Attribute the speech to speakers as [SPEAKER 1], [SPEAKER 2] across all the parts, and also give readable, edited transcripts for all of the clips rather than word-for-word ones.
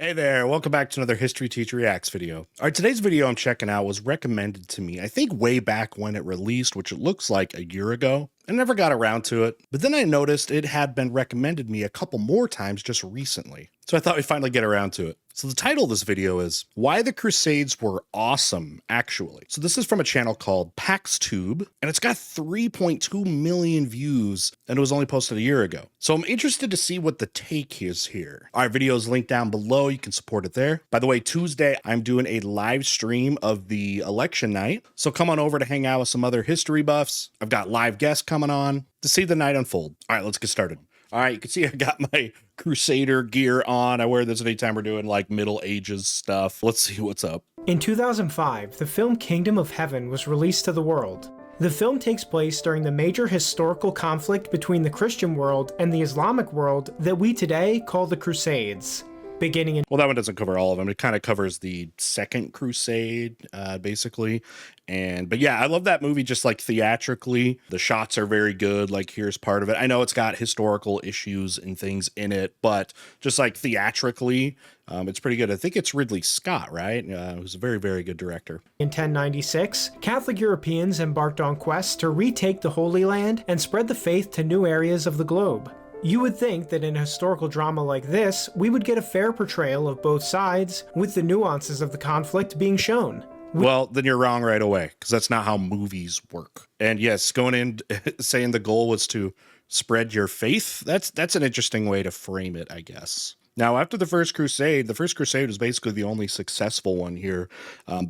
[SPEAKER 1] Hey there, welcome back to another History Teacher Reacts video. All right, today's video I'm checking out was recommended to me, I think way back when it released, which it looks like a year ago. I never got around to it, but then I noticed it had been recommended me a couple more times just recently. So I thought we'd finally get around to it. So the title of this video is Why the Crusades Were Awesome, Actually. So this is from a channel called Pax Tube, and it's got 3.2 million views, and it was only posted a year ago. So I'm interested to see what the take is here. Our video is linked down below. You can support it there. By the way, Tuesday, I'm doing a live stream of the election night. So come on over to hang out with some other history buffs. I've got live guests coming on to see the night unfold. All right, let's get started. All right, you can see I got my Crusader gear on. I wear this anytime we're doing like Middle Ages stuff. Let's see what's up.
[SPEAKER 2] In 2005, the film Kingdom of Heaven was released to the world. The film takes place during the major historical conflict between the Christian world and the Islamic world that we today call the Crusades. Beginning in—
[SPEAKER 1] Well, that one doesn't cover all of them. It kind of covers the Second Crusade, basically. But yeah, I love that movie just like theatrically. The shots are very good. Like here's part of it. I know it's got historical issues and things in it, but just like theatrically, it's pretty good. I think it's Ridley Scott, right? Who's a very, very good director.
[SPEAKER 2] In 1096, Catholic Europeans embarked on quests to retake the Holy Land and spread the faith to new areas of the globe. You would think that in a historical drama like this, we would get a fair portrayal of both sides, with the nuances of the conflict being shown.
[SPEAKER 1] Well, then you're wrong right away, because that's not how movies work. And yes, going in saying the goal was to spread your faith, that's an interesting way to frame it, I guess. Now, after the First Crusade was basically the only successful one here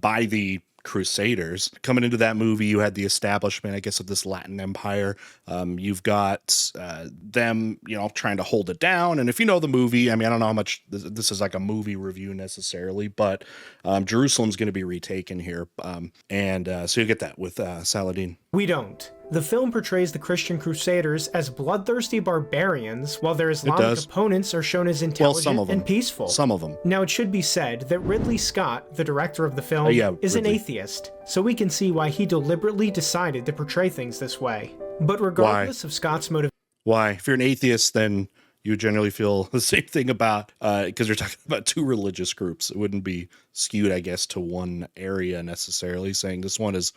[SPEAKER 1] by the Crusaders. Coming into that movie, you had the establishment, I guess, of this Latin Empire. You've got them, trying to hold it down. And if you know the movie, I mean, I don't know how much this is like a movie review necessarily, but Jerusalem's going to be retaken here. So you get that with Saladin.
[SPEAKER 2] We don't. The film portrays the Christian Crusaders as bloodthirsty barbarians, while their Islamic opponents are shown as intelligent and peaceful.
[SPEAKER 1] Some of them.
[SPEAKER 2] Now, it should be said that Ridley Scott, the director of the film, is an atheist, so we can see why he deliberately decided to portray things this way. But regardless of Scott's motivation—
[SPEAKER 1] Why? If you're an atheist, then you generally feel the same thing about, because you're talking about two religious groups. It wouldn't be skewed, I guess, to one area necessarily, saying this one is,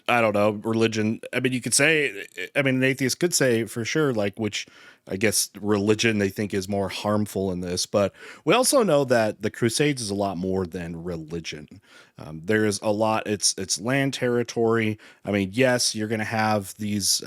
[SPEAKER 1] I don't know, religion. I mean, you could say, an atheist could say for sure, like, which I guess religion they think is more harmful in this. But we also know that the Crusades is a lot more than religion. There is a lot. It's land territory. I mean, yes, you're going to have these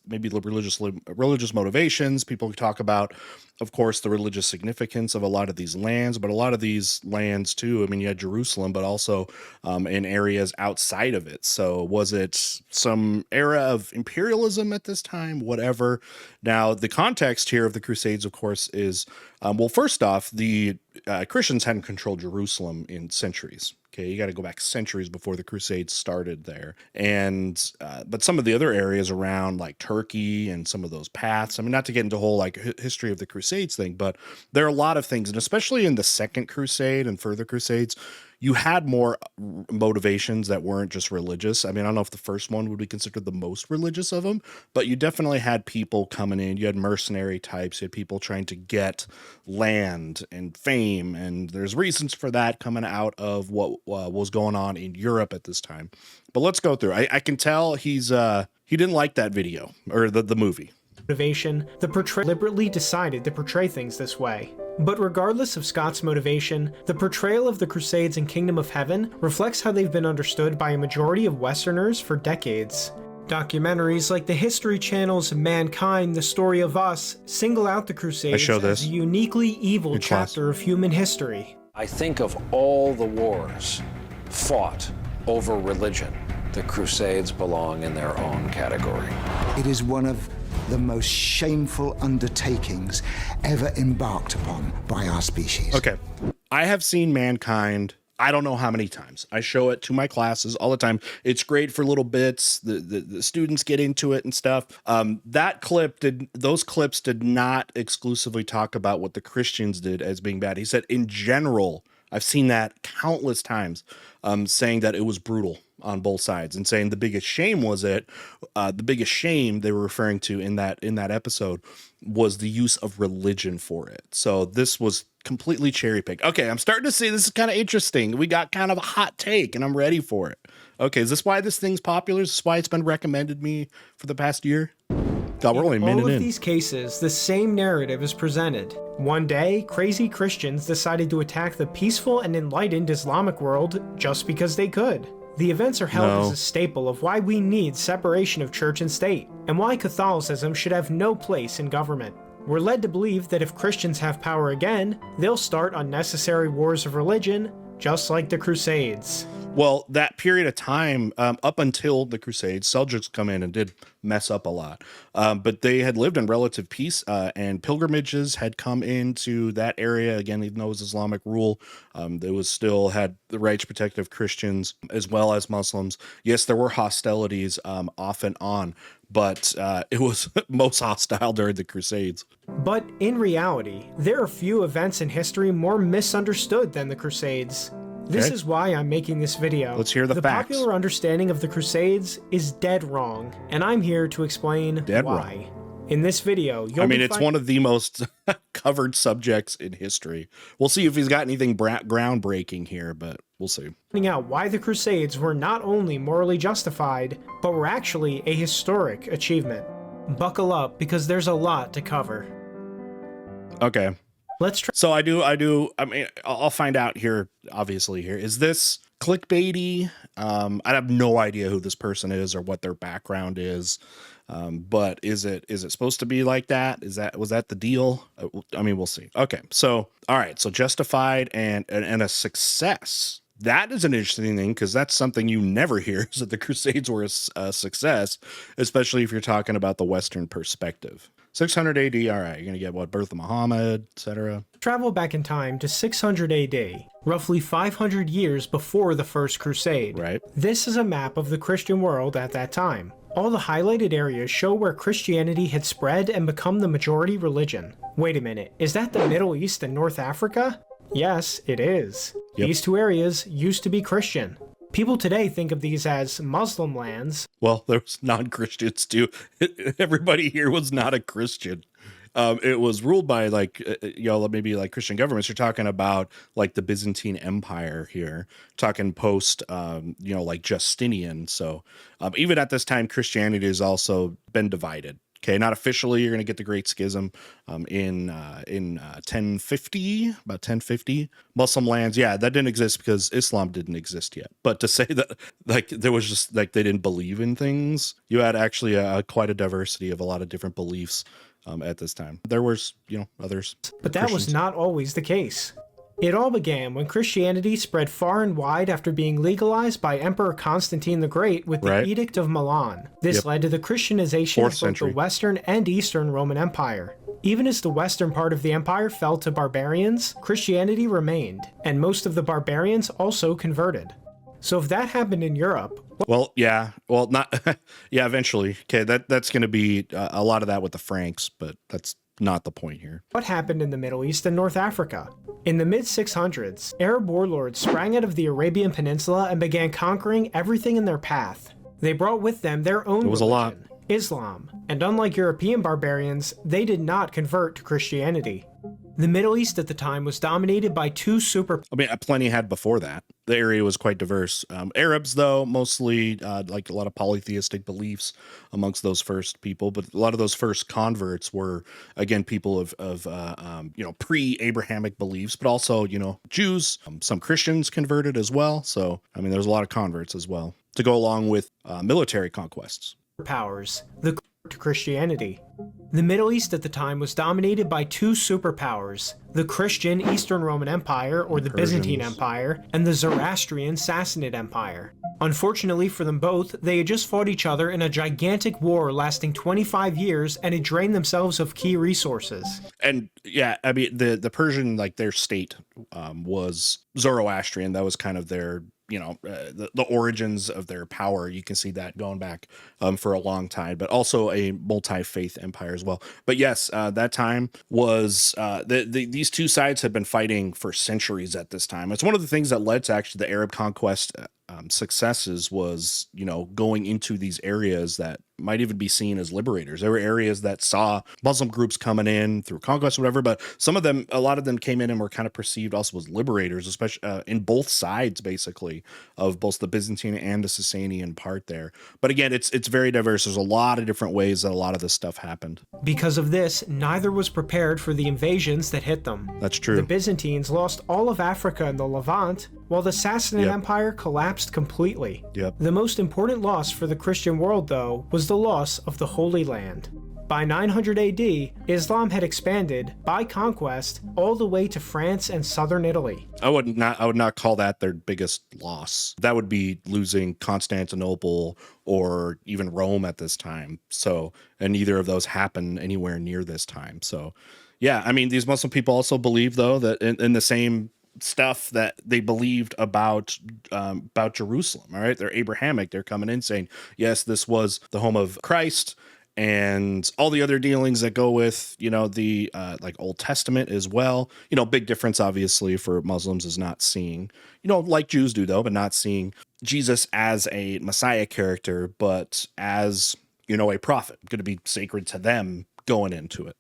[SPEAKER 1] maybe religious motivations. People talk about, of course, the religious significance of a lot of these lands, but a lot of these lands too. I mean, you had Jerusalem, but also in areas outside of it. So was it some era of imperialism at this time? Whatever. Now, the context here of the Crusades, of course, is, well, first off, the Christians hadn't controlled Jerusalem in centuries. Okay, you got to go back centuries before the Crusades started there. And but some of the other areas around like Turkey and some of those paths, I mean, not to get into whole like history of the Crusades thing, but there are a lot of things, and especially in the Second Crusade and further Crusades, you had more motivations that weren't just religious. I mean, I don't know if the first one would be considered the most religious of them, but you definitely had people coming in. You had mercenary types. You had people trying to get land and fame, and there's reasons for that coming out of what was going on in Europe at this time. But let's go through. I can tell he didn't like that video or the movie.
[SPEAKER 2] The portrayal deliberately decided to portray things this way. But regardless of Scott's motivation, the portrayal of the Crusades in Kingdom of Heaven reflects how they've been understood by a majority of Westerners for decades. Documentaries like the History Channel's Mankind, The Story of Us single out the Crusades as a uniquely evil chapter of human history.
[SPEAKER 3] I think of all the wars fought over religion. The Crusades belong in their own category.
[SPEAKER 4] It is one of the most shameful undertakings ever embarked upon by our species.
[SPEAKER 1] Okay, I have seen Mankind, I don't know how many times. I show it to my classes all the time. It's great for little bits. The students get into it and stuff. Those clips did not exclusively talk about what the Christians did as being bad. He said, in general, I've seen that countless times, saying that it was brutal on both sides, and saying the biggest shame they were referring to in that episode was the use of religion for it. So this was completely cherry pick. Okay, I'm starting to see this is kind of interesting. We got kind of a hot take, and I'm ready for it. Okay, is this why this thing's popular? Is this why it's been recommended me for the past year? God, we're only a minute in.
[SPEAKER 2] all of these cases, the same narrative is presented. One day, crazy Christians decided to attack the peaceful and enlightened Islamic world just because they could. The events are held as a staple of why we need separation of church and state, and why Catholicism should have no place in government. We're led to believe that if Christians have power again, they'll start unnecessary wars of religion, just like the Crusades.
[SPEAKER 1] Well, that period of time, up until the Crusades, Seljuks come in and did mess up a lot. But they had lived in relative peace, and pilgrimages had come into that area. Again, even though it was Islamic rule, they was still had the right to protect Christians as well as Muslims. Yes, there were hostilities off and on, but it was most hostile during the Crusades.
[SPEAKER 2] But in reality, there are few events in history more misunderstood than the Crusades. This is why I'm making this video.
[SPEAKER 1] Let's hear the facts.
[SPEAKER 2] The popular understanding of the Crusades is dead wrong, and I'm here to explain why.
[SPEAKER 1] Wrong.
[SPEAKER 2] In this video, you'll
[SPEAKER 1] it's one of the most covered subjects in history. We'll see if he's got anything groundbreaking here, but we'll see.
[SPEAKER 2] Finding out why the Crusades were not only morally justified, but were actually a historic achievement. Buckle up, because there's a lot to cover.
[SPEAKER 1] Okay.
[SPEAKER 2] Let's try.
[SPEAKER 1] So I mean, I'll find out here, obviously here. Is this clickbaity? I have no idea who this person is or what their background is. But is it supposed to be like that? Was that the deal? I mean, we'll see. Okay. So, all right. So justified and a success. That is an interesting thing, because that's something you never hear, is that the Crusades were a success, especially if you're talking about the Western perspective. 600 AD, all right, you're going to get what, birth of Muhammad, etc.
[SPEAKER 2] Travel back in time to 600 AD, roughly 500 years before the First Crusade.
[SPEAKER 1] Right.
[SPEAKER 2] This is a map of the Christian world at that time. All the highlighted areas show where Christianity had spread and become the majority religion. Wait a minute, is that the Middle East and North Africa? Yes, it is.
[SPEAKER 1] Yep.
[SPEAKER 2] These two areas used to be Christian. People today think of these as Muslim lands.
[SPEAKER 1] Well, there's non-Christians too. Everybody here was not a Christian. It was ruled by maybe like Christian governments. You're talking about like the Byzantine Empire here, talking post, like Justinian. So even at this time, Christianity has also been divided. Okay, not officially. You're going to get the Great Schism in 1050, about 1050. Muslim lands, yeah, that didn't exist because Islam didn't exist yet. But to say that like there was just like they didn't believe in things, you had actually quite a diversity of a lot of different beliefs at this time. There was, others.
[SPEAKER 2] But that was not always the case. It all began when Christianity spread far and wide after being legalized by Emperor Constantine the Great with the Edict of Milan. This led to the Christianization of both the Western and Eastern Roman Empire. Even as the western part of the empire fell to barbarians, Christianity remained, and most of the barbarians also converted. So if that happened in Europe...
[SPEAKER 1] eventually. Okay, that's going to be a lot of that with the Franks, but that's not the point here.
[SPEAKER 2] What happened in the Middle East and North Africa? In the mid-600s, Arab warlords sprang out of the Arabian Peninsula and began conquering everything in their path. They brought with them their own religion, Islam, and unlike European barbarians, they did not convert to Christianity. The Middle East at the time was dominated by two
[SPEAKER 1] plenty had before that. The area was quite diverse. Arabs, though, mostly like a lot of polytheistic beliefs amongst those first people. But a lot of those first converts were, again, people of pre-Abrahamic beliefs, but also, Jews. Some Christians converted as well. So, there's a lot of converts as well to go along with military conquests.
[SPEAKER 2] Powers, to Christianity. The Middle East at the time was dominated by two superpowers, the Christian Eastern Roman Empire, or the Byzantine Empire, and the Zoroastrian Sassanid Empire. Unfortunately for them both, they had just fought each other in a gigantic war lasting 25 years and had drained themselves of key resources.
[SPEAKER 1] And the Persian, like their state was Zoroastrian. That was kind of their the origins of their power. You can see that going back for a long time, but also a multi-faith empire as well. But yes, that time was these two sides had been fighting for centuries at this time. It's one of the things that led to actually the Arab conquest successes was, going into these areas that might even be seen as liberators. There were areas that saw Muslim groups coming in through conquest or whatever, but a lot of them came in and were kind of perceived also as liberators, especially in both sides, basically, of both the Byzantine and the Sasanian part there. But again, it's very diverse. There's a lot of different ways that a lot of this stuff happened.
[SPEAKER 2] Because of this, neither was prepared for the invasions that hit them.
[SPEAKER 1] That's true.
[SPEAKER 2] The Byzantines lost all of Africa and the Levant, while the Sassanid Empire collapsed completely. The most important loss for the Christian world, though, was the loss of the Holy Land. By 900 AD, Islam had expanded, by conquest, all the way to France and southern Italy.
[SPEAKER 1] I would not call that their biggest loss. That would be losing Constantinople or even Rome at this time. So, and neither of those happened anywhere near this time. So, yeah, I mean, these Muslim people also believe, though, that in the same stuff that they believed about Jerusalem. All right, they're Abrahamic. They're coming in saying, yes, this was the home of Christ, and all the other dealings that go with, the like Old Testament as well. Big difference, obviously, for Muslims is not seeing, like Jews do, though, but not seeing Jesus as a Messiah character, but as, a prophet, going to be sacred to them going into it.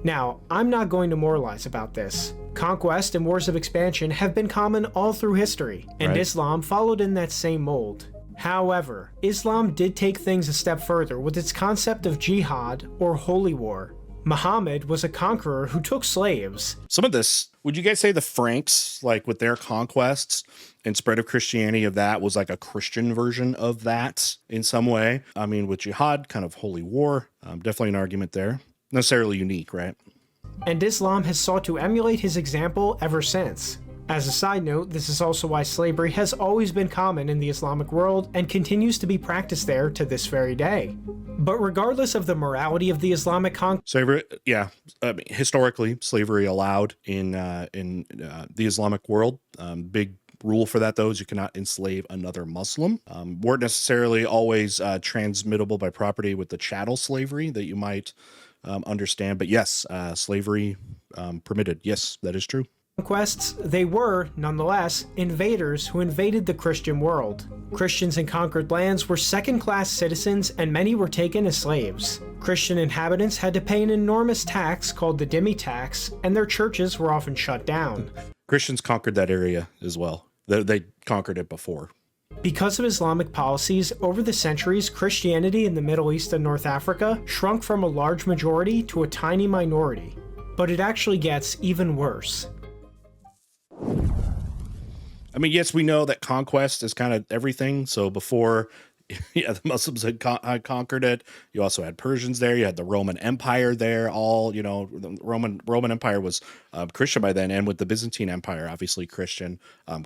[SPEAKER 2] Now, I'm not going to moralize about this. Conquest and wars of expansion have been common all through history, and Islam followed in that same mold. However, Islam did take things a step further with its concept of jihad, or holy war. Muhammad was a conqueror who took slaves.
[SPEAKER 1] Some of this, would you guys say the Franks, like with their conquests and spread of Christianity, of that was like a Christian version of that in some way? I mean, with jihad, kind of holy war, definitely an argument there. Necessarily unique, right?
[SPEAKER 2] And Islam has sought to emulate his example ever since. As a side note, this is also why slavery has always been common in the Islamic world and continues to be practiced there to this very day. But regardless of the morality of the Islamic
[SPEAKER 1] slavery, historically, slavery allowed in the Islamic world. Big rule for that, though, is you cannot enslave another Muslim. Weren't necessarily always transmittable by property with the chattel slavery that you might understand. But yes, slavery permitted. Yes, that is true.
[SPEAKER 2] Conquests, they were, nonetheless, invaders who invaded the Christian world. Christians in conquered lands were second-class citizens, and many were taken as slaves. Christian inhabitants had to pay an enormous tax called the dhimmi tax, and their churches were often shut down.
[SPEAKER 1] Christians conquered that area as well. They conquered it before.
[SPEAKER 2] Because of Islamic policies, over the centuries, Christianity in the Middle East and North Africa shrunk from a large majority to a tiny minority. But it actually gets even worse.
[SPEAKER 1] I mean, yes, we know that conquest is kind of everything. So before, the Muslims had conquered it. You also had Persians there. You had the Roman Empire there. All, the Roman Empire was Christian by then, and with the Byzantine Empire, obviously Christian,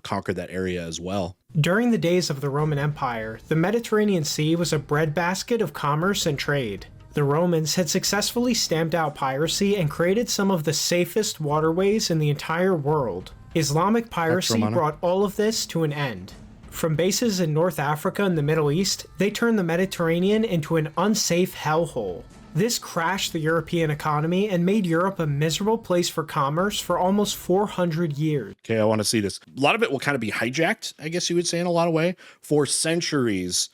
[SPEAKER 1] conquered that area as well.
[SPEAKER 2] During the days of the Roman Empire, the Mediterranean Sea was a breadbasket of commerce and trade. The Romans had successfully stamped out piracy and created some of the safest waterways in the entire world. Islamic piracy brought all of this to an end. From bases in North Africa and the Middle East, they turned the Mediterranean into an unsafe hellhole. This crashed the European economy and made Europe a miserable place for commerce for almost 400 years.
[SPEAKER 1] Okay, I want to see this. A lot of it will kind of be hijacked, I guess you would say, in a lot of way. For centuries,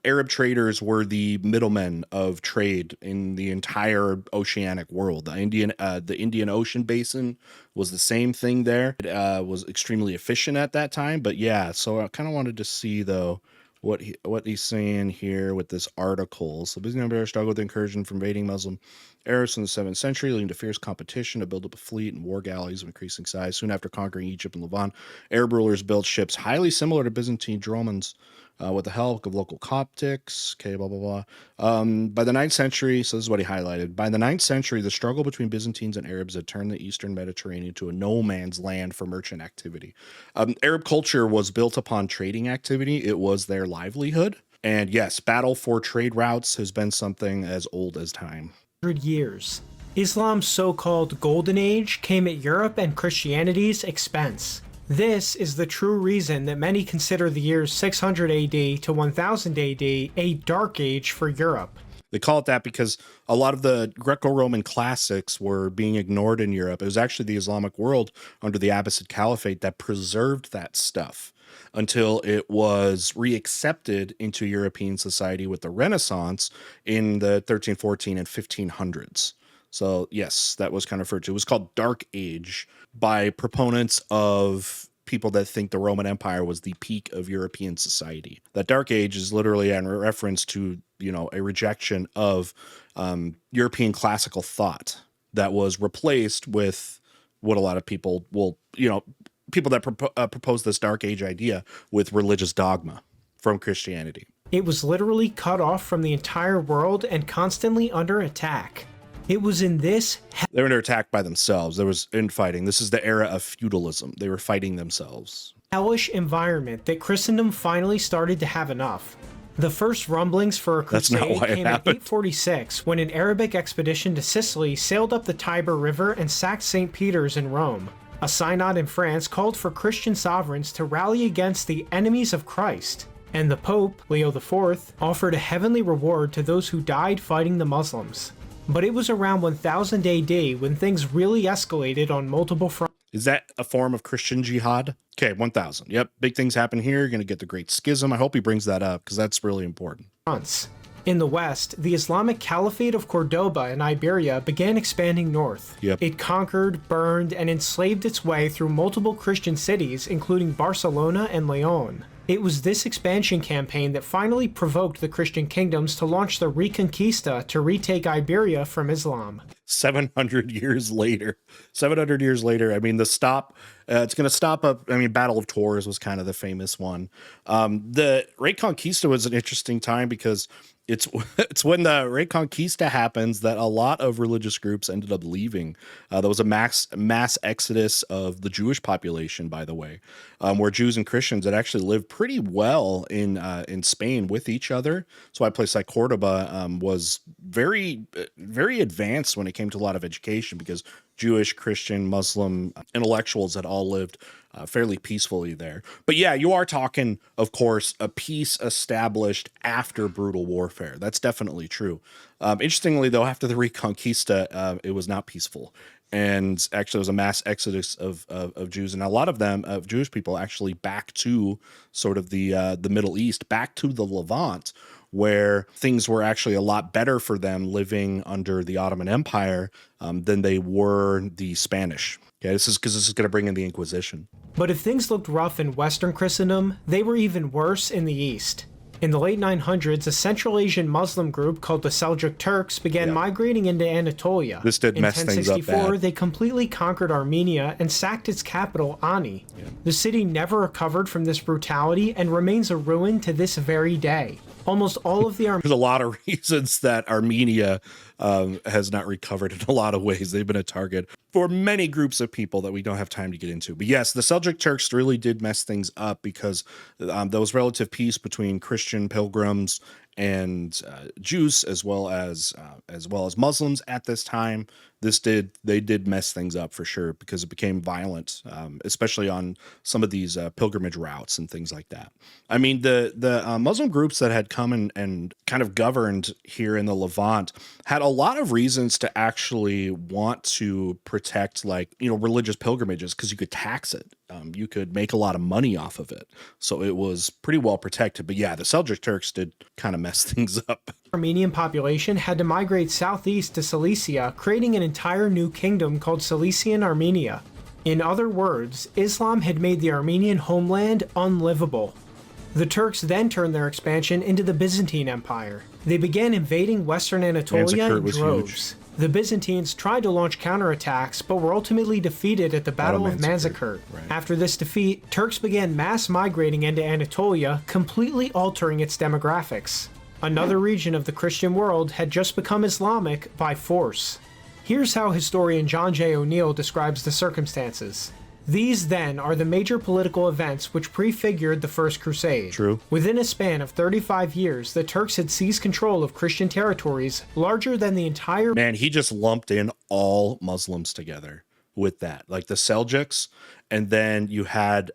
[SPEAKER 1] Arab traders were the middlemen of trade in the entire oceanic world. The Indian Ocean basin was the same thing there. It was extremely efficient at that time. But yeah, so I kind of wanted to see, though, what he's saying here with this article. So Byzantine Empire struggled with incursion from invading Muslim Arabs in the 7th century, leading to fierce competition to build up a fleet and war galleys of increasing size. Soon after conquering Egypt and Levant, Arab rulers built ships highly similar to Byzantine dromons, with the help of local Coptics, okay, blah, blah, blah. By the 9th century, so this is what he highlighted, by the 9th century, the struggle between Byzantines and Arabs had turned the Eastern Mediterranean to a no man's land for merchant activity. Arab culture was built upon trading activity. It was their livelihood. And yes, battle for trade routes has been something as old as time.
[SPEAKER 2] 100 years. Islam's so-called Golden Age came at Europe and Christianity's expense. This is the true reason that many consider the years 600 AD to 1000 AD a dark age for Europe.
[SPEAKER 1] They call it that because a lot of the Greco-Roman classics were being ignored in Europe. It was actually the Islamic world under the Abbasid Caliphate that preserved that stuff until it was reaccepted into European society with the Renaissance in the 1314 and 1500s. So yes, that was kind of referred to. It was called Dark Age by proponents of people that think the Roman Empire was the peak of European society. That Dark Age is literally in reference to, a rejection of European classical thought that was replaced with what a lot of people will, people that propose this Dark Age idea with religious dogma from Christianity.
[SPEAKER 2] It was literally cut off from the entire world and constantly under attack. It was in this...
[SPEAKER 1] They were under attack by themselves. There was infighting. This is the era of feudalism. They were fighting themselves.
[SPEAKER 2] Hellish environment that Christendom finally started to have enough. The first rumblings for a crusade came in 846 when an Arabic expedition to Sicily sailed up the Tiber River and sacked St. Peter's in Rome. A synod in France called for Christian sovereigns to rally against the enemies of Christ. And the Pope, Leo IV, offered a heavenly reward to those who died fighting the Muslims. But it was around 1000 AD when things really escalated on multiple fronts.
[SPEAKER 1] Is that a form of Christian jihad? Okay, 1000. Yep, big things happen here. You're going to get the Great Schism. I hope he brings that up because that's really important.
[SPEAKER 2] In the West, the Islamic Caliphate of Cordoba in Iberia began expanding north.
[SPEAKER 1] Yep.
[SPEAKER 2] It conquered, burned, and enslaved its way through multiple Christian cities, including Barcelona and Leon. It was this expansion campaign that finally provoked the Christian kingdoms to launch the Reconquista to retake Iberia from Islam.
[SPEAKER 1] 700 years later. 700 years later, I mean, it's going to stop up. I mean, Battle of Tours was kind of the famous one. The Reconquista was an interesting time because it's when the Reconquista happens that a lot of religious groups ended up leaving. There was a mass exodus of the Jewish population, by the way, where Jews and Christians had actually lived pretty well in Spain with each other. So a place like Cordoba was very, very advanced when it came to a lot of education because Jewish, Christian, Muslim intellectuals had all lived fairly peacefully there. But yeah, you are talking, of course, a peace established after brutal warfare. That's definitely true. Interestingly, though, after the Reconquista, it was not peaceful. And actually, it was a mass exodus of Jews, and a lot of them, of Jewish people, actually back to sort of the Middle East, back to the Levant, where things were actually a lot better for them living under the Ottoman Empire than they were the Spanish. Okay, this is because this is going to bring in the Inquisition.
[SPEAKER 2] But if things looked rough in Western Christendom, they were even worse in the East. In the late 900s, a Central Asian Muslim group called the Seljuk Turks began migrating into Anatolia.
[SPEAKER 1] This did mess things up bad.
[SPEAKER 2] In 1064, they completely conquered Armenia and sacked its capital, Ani. Yeah. The city never recovered from this brutality and remains a ruin to this very day. Almost all of the
[SPEAKER 1] There's a lot of reasons that Armenia has not recovered in a lot of ways. They've been a target for many groups of people that we don't have time to get into. But yes, the Seljuk Turks really did mess things up because there was relative peace between Christian pilgrims and Jews as well as Muslims at this time. They did mess things up for sure because it became violent, especially on some of these pilgrimage routes and things like that. I mean, the Muslim groups that had come and kind of governed here in the Levant had a lot of reasons to actually want to protect, like, religious pilgrimages because you could tax it. You could make a lot of money off of it. So it was pretty well protected. But yeah, the Seljuk Turks did kind of mess things up.
[SPEAKER 2] Armenian population had to migrate southeast to Cilicia, creating an entire new kingdom called Cilician Armenia. In other words, Islam had made the Armenian homeland unlivable. The Turks then turned their expansion into the Byzantine Empire. They began invading western Anatolia in droves. The Byzantines tried to launch counterattacks, but were ultimately defeated at the Battle of Manzikert. Right. After this defeat, Turks began mass migrating into Anatolia, completely altering its demographics. Another region of the Christian world had just become Islamic by force. Here's how historian John J. O'Neill describes the circumstances. These, then, are the major political events which prefigured the First Crusade.
[SPEAKER 1] True.
[SPEAKER 2] Within a span of 35 years, the Turks had seized control of Christian territories larger than the entire...
[SPEAKER 1] Man, he just lumped in all Muslims together. with that, like the Seljuks. And then you had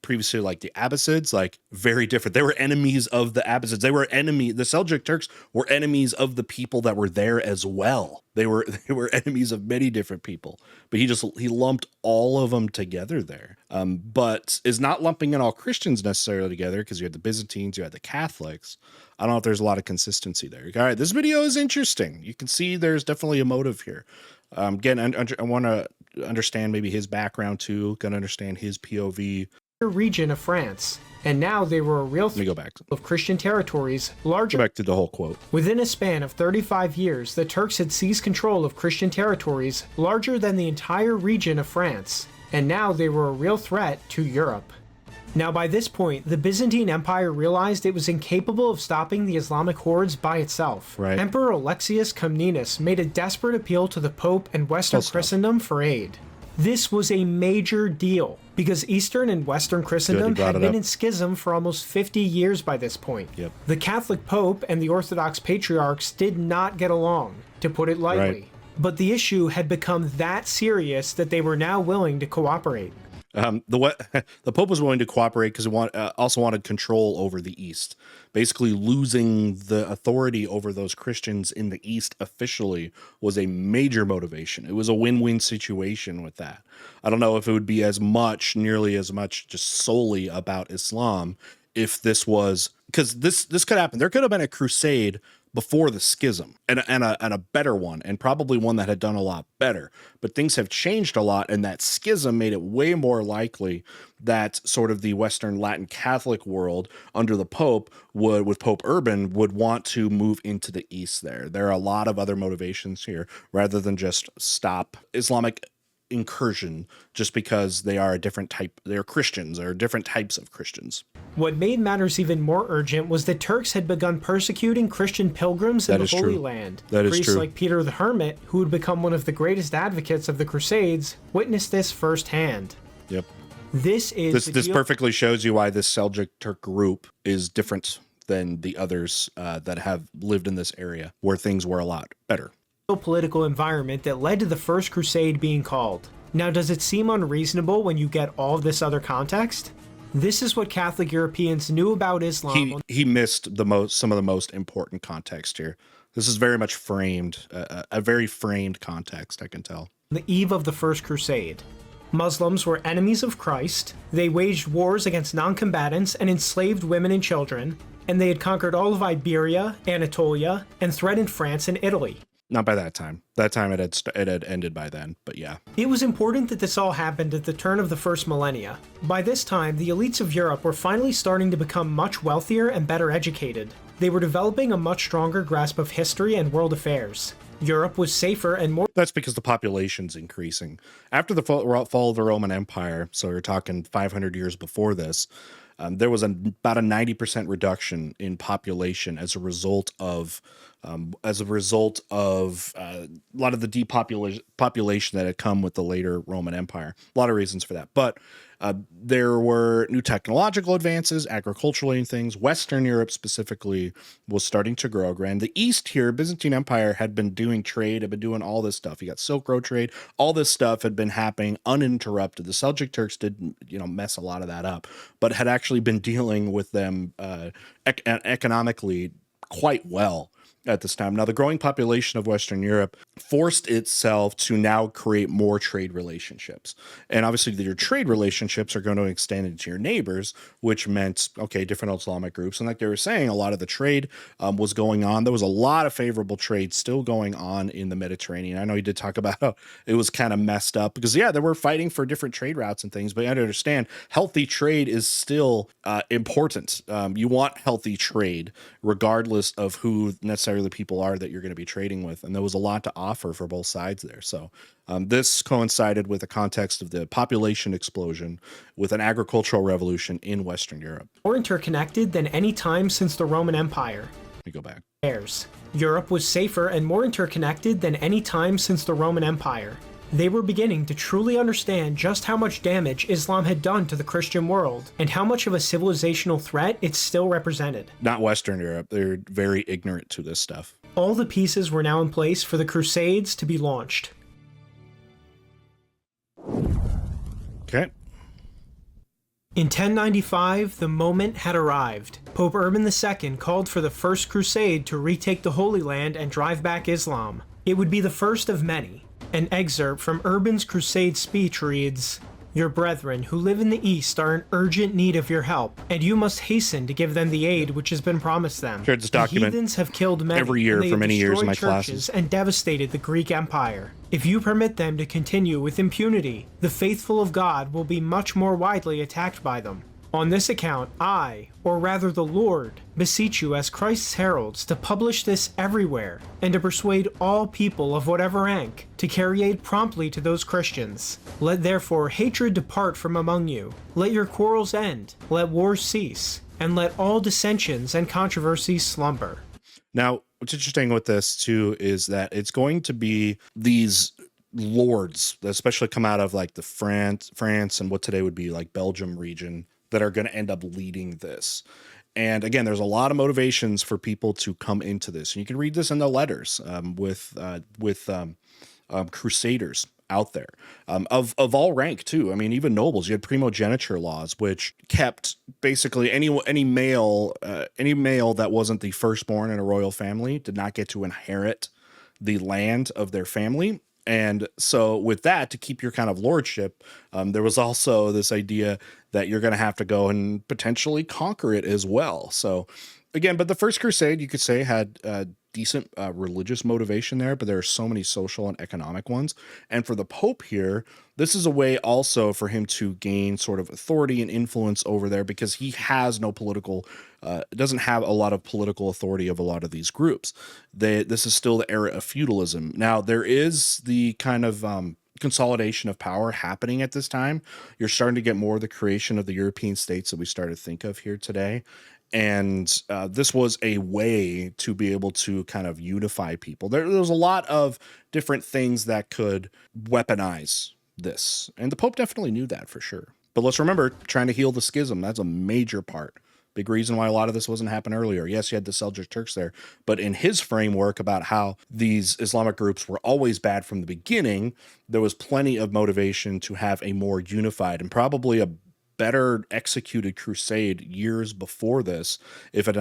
[SPEAKER 1] previously like the Abbasids, like very different. They were enemies of the Abbasids. The Seljuk Turks were enemies of the people that were there as well. They were enemies of many different people, but he lumped all of them together there. But is not lumping in all Christians necessarily together, because you had the Byzantines, you had the Catholics. I don't know if there's a lot of consistency there. All right, this video is interesting. You can see there's definitely a motive here. Again, I want to understand maybe his background too, gonna understand his POV.
[SPEAKER 2] Region of France, and now they were a real
[SPEAKER 1] Let me go back
[SPEAKER 2] of Christian territories larger.
[SPEAKER 1] Go back to the whole quote.
[SPEAKER 2] Within a span of 35 years, the Turks had seized control of Christian territories larger than the entire region of France, and now they were a real threat to Europe. Now by this point, the Byzantine Empire realized it was incapable of stopping the Islamic hordes by itself.
[SPEAKER 1] Right.
[SPEAKER 2] Emperor Alexius Comnenus made a desperate appeal to the Pope and Western Christendom for aid. This was a major deal, because Eastern and Western Christendom had been in schism for almost 50 years by this point.
[SPEAKER 1] Yep.
[SPEAKER 2] The Catholic Pope and the Orthodox Patriarchs did not get along, to put it lightly.
[SPEAKER 1] Right.
[SPEAKER 2] But the issue had become that serious that they were now willing to cooperate.
[SPEAKER 1] The Pope was willing to cooperate because he also wanted control over the East. Basically, losing the authority over those Christians in the East officially was a major motivation. It was a win-win situation with that. I don't know if it would be nearly as much, just solely about Islam if this was, because this could happen. There could have been a crusade before the schism, and a better one, and probably one that had done a lot better. But things have changed a lot, and that schism made it way more likely that sort of the Western Latin Catholic world under the Pope with Pope Urban would want to move into the East there. There are a lot of other motivations here, rather than just stop Islamic incursion just because they are a different type, they're Christians, or different types of Christians.
[SPEAKER 2] What made matters even more urgent was that Turks had begun persecuting Christian pilgrims in the Holy Land. Priests like Peter the Hermit, who would become one of the greatest advocates of the Crusades, witnessed this firsthand.
[SPEAKER 1] Yep.
[SPEAKER 2] This
[SPEAKER 1] perfectly shows you why this Seljuk Turk group is different than the others that have lived in this area, where things were a lot better.
[SPEAKER 2] Political environment that led to the First Crusade being called. Now, does it seem unreasonable when you get all of this other context? This is what Catholic Europeans knew about Islam.
[SPEAKER 1] He missed some of the most important context here. This is very much framed, a very framed context, I can tell.
[SPEAKER 2] The eve of the First Crusade. Muslims were enemies of Christ, they waged wars against non-combatants and enslaved women and children, and they had conquered all of Iberia, Anatolia, and threatened France and Italy.
[SPEAKER 1] Not by that time. That time it had ended by then, but yeah.
[SPEAKER 2] It was important that this all happened at the turn of the first millennia. By this time, the elites of Europe were finally starting to become much wealthier and better educated. They were developing a much stronger grasp of history and world affairs. Europe was safer and more...
[SPEAKER 1] That's because the population's increasing. After the fall of the Roman Empire, so we're talking 500 years before this, there was about a 90% reduction in population as a result of a lot of the depopulation that had come with the later Roman Empire. A lot of reasons for that. But there were new technological advances, agriculturally and things. Western Europe specifically was starting to grow again. The East here, Byzantine Empire, had been doing trade, had been doing all this stuff. You got Silk Road trade. All this stuff had been happening uninterrupted. The Seljuk Turks did, mess a lot of that up, but had actually been dealing with them economically quite well at this time. Now, the growing population of Western Europe forced itself to now create more trade relationships. And obviously, your trade relationships are going to extend into your neighbors, which meant, okay, different Islamic groups. And like they were saying, a lot of the trade was going on. There was a lot of favorable trade still going on in the Mediterranean. I know you did talk about how it was kind of messed up because, yeah, they were fighting for different trade routes and things. But you have to understand, healthy trade is still important. You want healthy trade, regardless of who necessarily the people are that you're going to be trading with. And there was a lot to offer for both sides there. So this coincided with the context of the population explosion with an agricultural revolution in Western Europe.
[SPEAKER 2] More interconnected than any time since the Roman Empire.
[SPEAKER 1] Let me go back.
[SPEAKER 2] Europe was safer and more interconnected than any time since the Roman Empire. They were beginning to truly understand just how much damage Islam had done to the Christian world, and how much of a civilizational threat it still represented.
[SPEAKER 1] Not Western Europe. They're very ignorant to this stuff.
[SPEAKER 2] All the pieces were now in place for the Crusades to be launched.
[SPEAKER 1] Okay.
[SPEAKER 2] In 1095, the moment had arrived. Pope Urban II called for the First Crusade to retake the Holy Land and drive back Islam. It would be the first of many. An excerpt from Urban's crusade speech reads, "Your brethren who live in the East are in urgent need of your help, and you must hasten to give them the aid which has been promised them.
[SPEAKER 1] Shared this
[SPEAKER 2] The
[SPEAKER 1] document
[SPEAKER 2] heathens have killed many
[SPEAKER 1] every year
[SPEAKER 2] and they
[SPEAKER 1] for
[SPEAKER 2] have
[SPEAKER 1] many years in my
[SPEAKER 2] destroyed
[SPEAKER 1] classes.
[SPEAKER 2] churches and devastated the Greek Empire. If you permit them to continue with impunity, the faithful of God will be much more widely attacked by them. On this account, I, or rather the Lord, beseech you as Christ's heralds to publish this everywhere, and to persuade all people of whatever rank to carry aid promptly to those Christians. Let therefore hatred depart from among you, let your quarrels end, let wars cease, and let all dissensions and controversies slumber."
[SPEAKER 1] Now, what's interesting with this too is that it's going to be these lords, that especially come out of like the France and what today would be like Belgium region, that are going to end up leading this. And again, there's a lot of motivations for people to come into this. And you can read this in the letters with crusaders out there of all rank too. I mean, even nobles. You had primogeniture laws, which kept basically any male that wasn't the firstborn in a royal family did not get to inherit the land of their family. And so with that, to keep your kind of lordship, there was also this idea that you're going to have to go and potentially conquer it as well. So again, but the First Crusade, you could say, had decent religious motivation there, but there are so many social and economic ones. And for the Pope here, this is a way also for him to gain sort of authority and influence over there, because he has no political, doesn't have a lot of political authority of a lot of these groups. This is still the era of feudalism. Now, there is the kind of consolidation of power happening at this time. You're starting to get more of the creation of the European states that we start to think of here today. And this was a way to be able to kind of unify people. There's a lot of different things that could weaponize this. And the Pope definitely knew that for sure. But let's remember, trying to heal the schism, that's a major part. Big reason why a lot of this wasn't happening earlier. Yes, you had the Seljuk Turks there, but in his framework about how these Islamic groups were always bad from the beginning, there was plenty of motivation to have a more unified and probably a better executed crusade years before this if it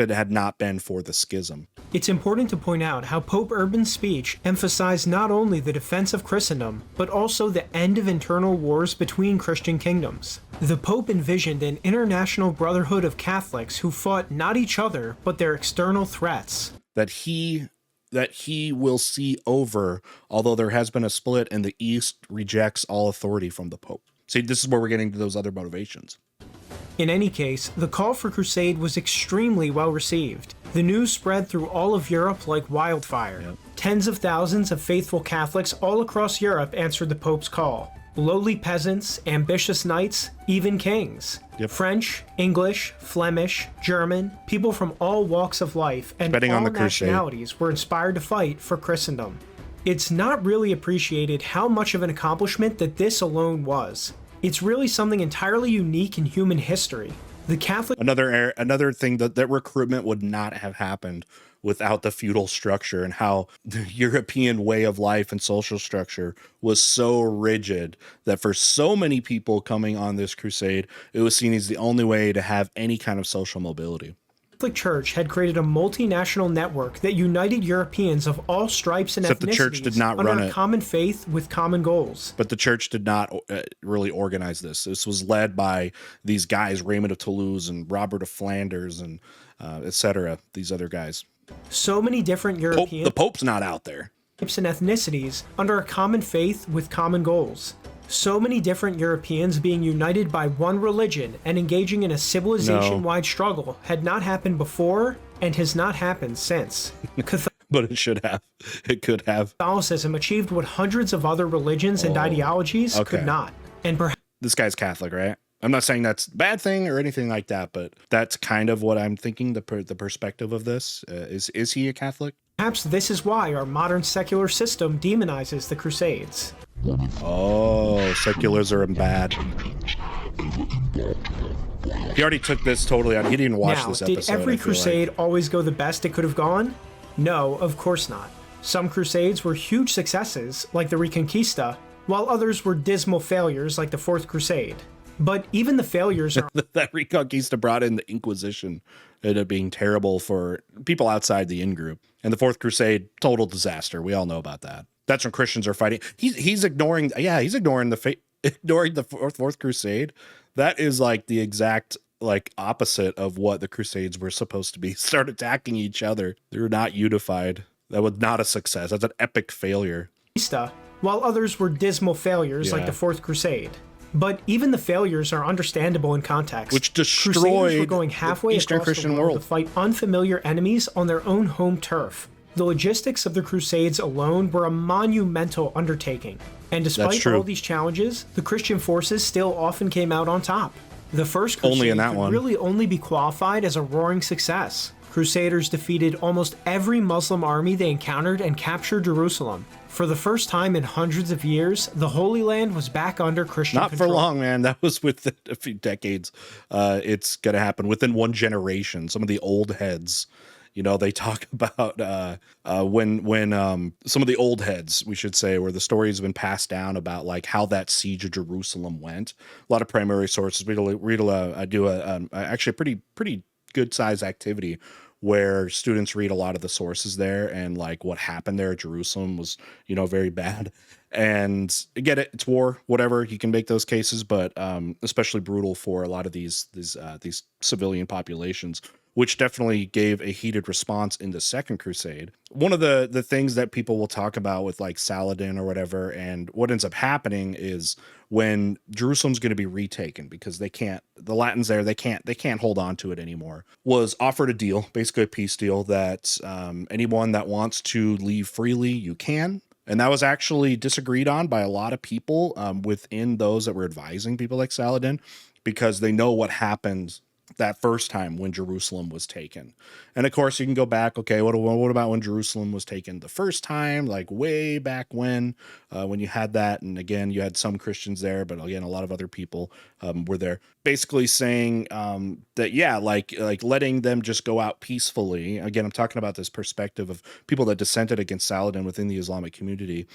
[SPEAKER 1] had not been for the schism.
[SPEAKER 2] It's important to point out how Pope Urban's speech emphasized not only the defense of Christendom, but also the end of internal wars between Christian kingdoms. The Pope envisioned an international brotherhood of Catholics who fought not each other, but their external threats.
[SPEAKER 1] That he will see over, although there has been a split and the East rejects all authority from the Pope. See, this is where we're getting to those other motivations.
[SPEAKER 2] In any case, the call for crusade was extremely well received. The news spread through all of Europe like wildfire. Yep. Tens of thousands of faithful Catholics all across Europe answered the Pope's call. Lowly peasants, ambitious knights, even kings. Yep. French, English, Flemish, German, people from all walks of life and all nationalities were inspired to fight for Christendom. It's not really appreciated how much of an accomplishment that this alone was. It's really something entirely unique in human history. The Catholic... Another thing that recruitment would not have happened without the feudal structure, and how the European way of life and social structure was so rigid that for so many people coming on this crusade, it was seen as the only way to have any kind of social mobility. The Catholic Church had created a multinational network that united Europeans of all stripes and ethnicities
[SPEAKER 1] the Church did not
[SPEAKER 2] under
[SPEAKER 1] run
[SPEAKER 2] a
[SPEAKER 1] it.
[SPEAKER 2] Common faith with common goals.
[SPEAKER 1] But the Church did not really organize this. This was led by these guys, Raymond of Toulouse and Robert of Flanders and etc. These other guys.
[SPEAKER 2] So many different European...
[SPEAKER 1] The Pope's not out there.
[SPEAKER 2] ...types and ethnicities under a common faith with common goals. So many different Europeans being united by one religion and engaging in a civilization-wide struggle had not happened before and has not happened since.
[SPEAKER 1] But it should have. It could have.
[SPEAKER 2] Catholicism achieved what hundreds of other religions and ideologies could not. And perhaps
[SPEAKER 1] this guy's Catholic, right? I'm not saying that's a bad thing or anything like that, but that's kind of what I'm thinking, the perspective of this. Is he a Catholic?
[SPEAKER 2] Perhaps this is why our modern secular system demonizes the Crusades.
[SPEAKER 1] Oh, secularism bad. He already took this totally out. He didn't watch this episode.
[SPEAKER 2] Did every crusade always go the best it could have gone? No, of course not. Some crusades were huge successes, like the Reconquista, while others were dismal failures like the Fourth Crusade. But even the failures are
[SPEAKER 1] That Reconquista brought in the Inquisition. It ended up being terrible for people outside the in-group. And the Fourth Crusade, total disaster. We all know about that. That's when Christians are fighting. He's ignoring ignoring the Fourth Crusade. That is like the exact opposite of what the Crusades were supposed to be. Start attacking each other. They're not unified. That was not a success. That's an epic failure.
[SPEAKER 2] While others were dismal failures like the Fourth Crusade. But even the failures are understandable in context.
[SPEAKER 1] Which destroyed
[SPEAKER 2] Crusaders were going halfway
[SPEAKER 1] the Eastern
[SPEAKER 2] across
[SPEAKER 1] Christian
[SPEAKER 2] the world
[SPEAKER 1] world
[SPEAKER 2] to fight unfamiliar enemies on their own home turf. The logistics of the Crusades alone were a monumental undertaking. And despite all these challenges, the Christian forces still often came out on top. The First Crusade could really only be qualified as a roaring success. Crusaders defeated almost every Muslim army they encountered and captured Jerusalem. For the first time in hundreds of years, the Holy Land was back under Christian control.
[SPEAKER 1] Not for long, man. That was within a few decades. It's going to happen within one generation. Some of the old heads, they talk about when some of the old heads, we should say, where the story has been passed down about like how that siege of Jerusalem went. A lot of primary sources. I do actually pretty good size activity where students read a lot of the sources there, and like what happened there at Jerusalem was, very bad. And I get it, it's war, whatever, you can make those cases, but especially brutal for a lot of these civilian populations, which definitely gave a heated response in the Second Crusade. One of the things that people will talk about with like Saladin or whatever, and what ends up happening is when Jerusalem's going to be retaken, because the Latins there, they can't hold on to it anymore, was offered a deal, basically a peace deal, that anyone that wants to leave freely, you can. And that was actually disagreed on by a lot of people within those that were advising people like Saladin, because they know what happened that first time when Jerusalem was taken. And of course you can go back, okay, what about when Jerusalem was taken the first time, like way back when you had that? And again, you had some Christians there, but again, a lot of other people were there, basically saying that, like letting them just go out peacefully. Again, I'm talking about this perspective of people that dissented against Saladin within the Islamic community,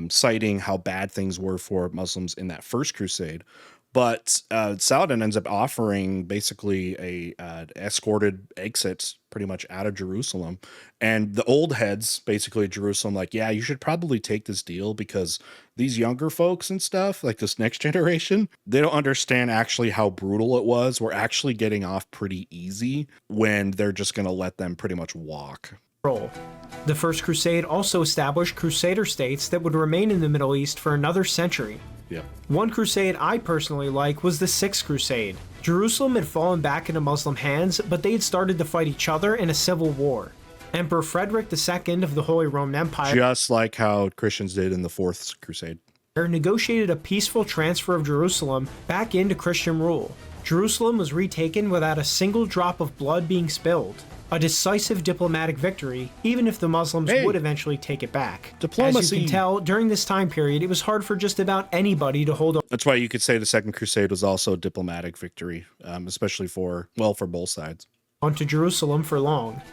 [SPEAKER 1] citing how bad things were for Muslims in that first crusade. But Saladin ends up offering basically a escorted exit pretty much out of Jerusalem. And the old heads, basically Jerusalem, like, yeah, you should probably take this deal, because these younger folks and stuff, like this next generation, they don't understand actually how brutal it was. We're actually getting off pretty easy when they're just going to let them pretty much walk.
[SPEAKER 2] The First Crusade also established crusader states that would remain in the Middle East for another century.
[SPEAKER 1] Yeah.
[SPEAKER 2] One crusade I personally like was the Sixth Crusade. Jerusalem had fallen back into Muslim hands, but they had started to fight each other in a civil war. Emperor Frederick II of the Holy Roman Empire,
[SPEAKER 1] just like how Christians did in the Fourth Crusade,
[SPEAKER 2] negotiated a peaceful transfer of Jerusalem back into Christian rule. Jerusalem was retaken without a single drop of blood being spilled. A decisive diplomatic victory, even if the Muslims would eventually take it back.
[SPEAKER 1] Diplomacy.
[SPEAKER 2] As you can tell, during this time period, it was hard for just about anybody to hold on.
[SPEAKER 1] That's why you could say the Second Crusade was also a diplomatic victory, especially for both sides.
[SPEAKER 2] Onto Jerusalem for long.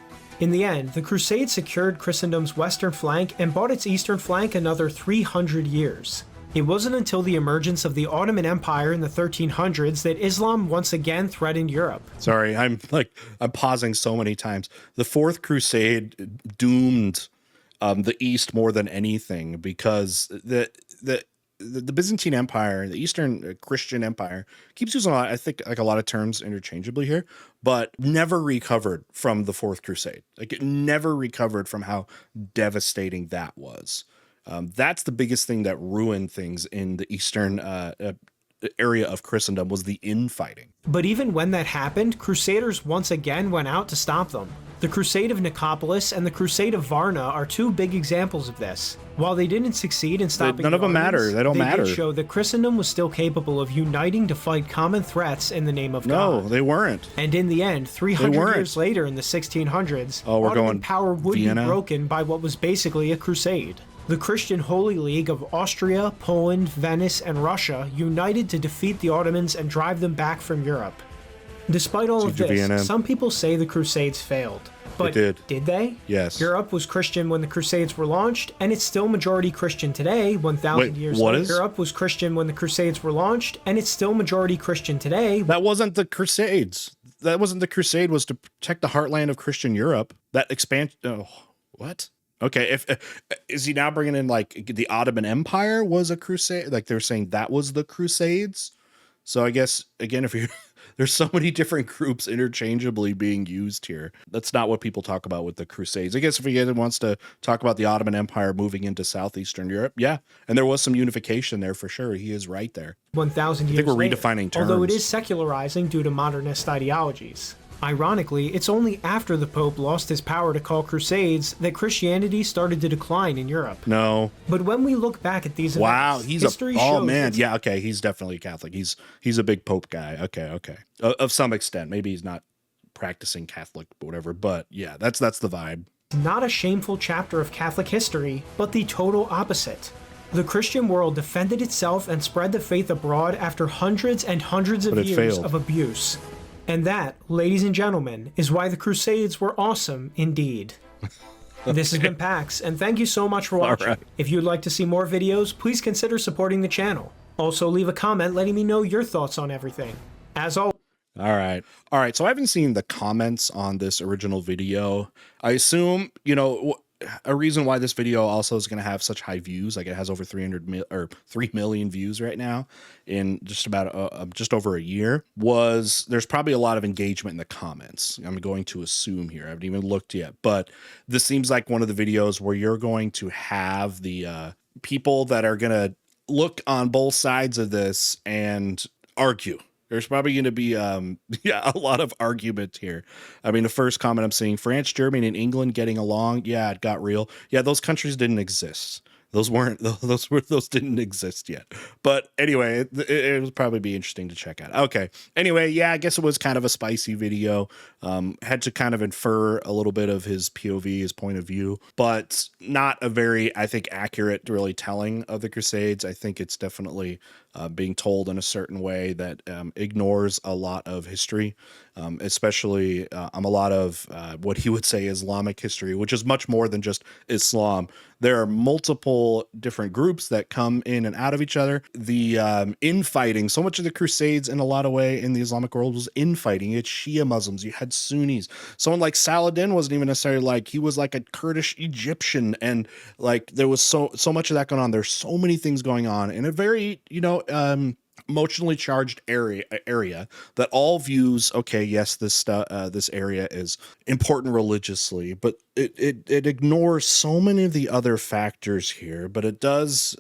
[SPEAKER 2] In the end, the Crusade secured Christendom's western flank and bought its eastern flank another 300 years. It wasn't until the emergence of the Ottoman Empire in the 1300s that Islam once again threatened Europe.
[SPEAKER 1] Sorry, I'm pausing so many times. The Fourth Crusade doomed the East more than anything, because the Byzantine Empire, the Eastern Christian Empire, keeps using a lot of terms interchangeably here, but never recovered from the Fourth Crusade. Like, it never recovered from how devastating that was. That's the biggest thing that ruined things in the Eastern area of Christendom, was the infighting.
[SPEAKER 2] But even when that happened, Crusaders once again went out to stop them. The Crusade of Nicopolis and the Crusade of Varna are two big examples of this. While they didn't succeed in stopping
[SPEAKER 1] none of them matter. They don't matter.
[SPEAKER 2] They did show that Christendom was still capable of uniting to fight common threats in the name of God.
[SPEAKER 1] No, they weren't.
[SPEAKER 2] And in the end, 300 years later in the 1600s, Ottoman power would be broken by what was basically a crusade. The Christian Holy League of Austria, Poland, Venice, and Russia united to defeat the Ottomans and drive them back from Europe. Despite all of this, some people say the Crusades failed. But did they?
[SPEAKER 1] Yes.
[SPEAKER 2] Europe was Christian when the Crusades were launched, and it's still majority Christian today, 1,000 years later. Europe was Christian when the Crusades were launched, and it's still majority Christian today.
[SPEAKER 1] That wasn't the Crusades. That wasn't the crusade, was to protect the heartland of Christian Europe. That expansion. Oh, what? Okay. If is he now bringing in like the Ottoman Empire was a crusade? Like they're saying that was the Crusades. So I guess again, if you're there's so many different groups interchangeably being used here. That's not what people talk about with the Crusades. I guess if he wants to talk about the Ottoman Empire moving into southeastern Europe, yeah, and there was some unification there for sure. He is right there.
[SPEAKER 2] 1,000 years
[SPEAKER 1] I think we're
[SPEAKER 2] later,
[SPEAKER 1] redefining terms.
[SPEAKER 2] although it is secularizing due to modernist ideologies. Ironically, it's only after the Pope lost his power to call crusades that Christianity started to decline in Europe.
[SPEAKER 1] No.
[SPEAKER 2] But when we look back at these
[SPEAKER 1] wow,
[SPEAKER 2] events,
[SPEAKER 1] he's
[SPEAKER 2] history
[SPEAKER 1] oh
[SPEAKER 2] shows
[SPEAKER 1] man, yeah, okay, he's definitely Catholic. He's a big Pope guy. Okay. Of some extent, maybe he's not practicing Catholic, but whatever. But yeah, that's the vibe.
[SPEAKER 2] Not a shameful chapter of Catholic history, but the total opposite. The Christian world defended itself and spread the faith abroad after hundreds and hundreds of years of abuse. And that, ladies and gentlemen, is why the Crusades were awesome indeed. This has been Pax, and thank you so much for watching. Right. If you'd like to see more videos, please consider supporting the channel. Also, leave a comment letting me know your thoughts on everything. As always.
[SPEAKER 1] All right. So I haven't seen the comments on this original video. I assume, a reason why this video also is going to have such high views, like it has over 3 million views right now in just about just over a year, was there's probably a lot of engagement in the comments. I'm going to assume here. I haven't even looked yet, but this seems like one of the videos where you're going to have the people that are going to look on both sides of this and argue. There's probably going to be, a lot of argument here. I mean, the first comment I'm seeing, France, Germany, and England getting along. Yeah, it got real. Yeah, those countries didn't exist. Those didn't exist yet. But anyway, it would probably be interesting to check out. Okay. Anyway, yeah, I guess it was kind of a spicy video. Had to kind of infer a little bit of his POV, his point of view, but not a very, I think, accurate, really telling of the Crusades. I think it's definitely being told in a certain way that ignores a lot of history, especially a lot of what he would say Islamic history, which is much more than just Islam. There are multiple different groups that come in and out of each other. The infighting, so much of the Crusades in a lot of way in the Islamic world was infighting. You had Shia Muslims, you had Sunnis. Someone like Saladin wasn't even necessarily like, he was like a Kurdish Egyptian, and like there was so much of that going on. There's so many things going on in a very, emotionally charged area that all views, okay, yes, this area is important religiously, but it ignores so many of the other factors here. But it does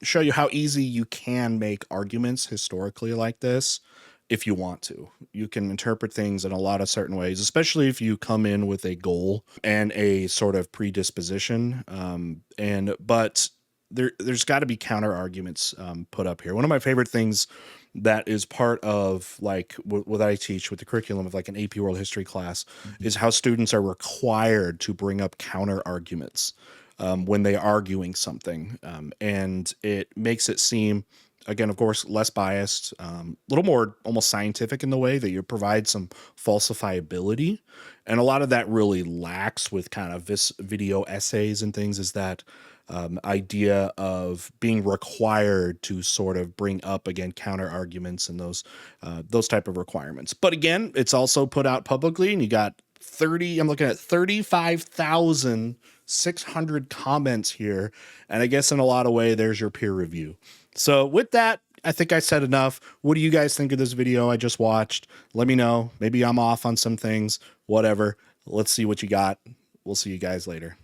[SPEAKER 1] show you how easy you can make arguments historically like this. If you want to, you can interpret things in a lot of certain ways, especially if you come in with a goal and a sort of predisposition. But there's got to be counter arguments put up here. One of my favorite things that is part of like what I teach with the curriculum of like an AP World History class is how students are required to bring up counter arguments when they're arguing something. And it makes it seem, again, of course, less biased, a little more almost scientific in the way that you provide some falsifiability. And a lot of that really lacks with kind of this video essays and things, is that idea of being required to sort of bring up, again, counter arguments and those type of requirements. But again, it's also put out publicly, and you got 35,600 comments here. And I guess in a lot of way, there's your peer review. So with that, I think I said enough. What do you guys think of this video I just watched? Let me know. Maybe I'm off on some things, whatever. Let's see what you got. We'll see you guys later.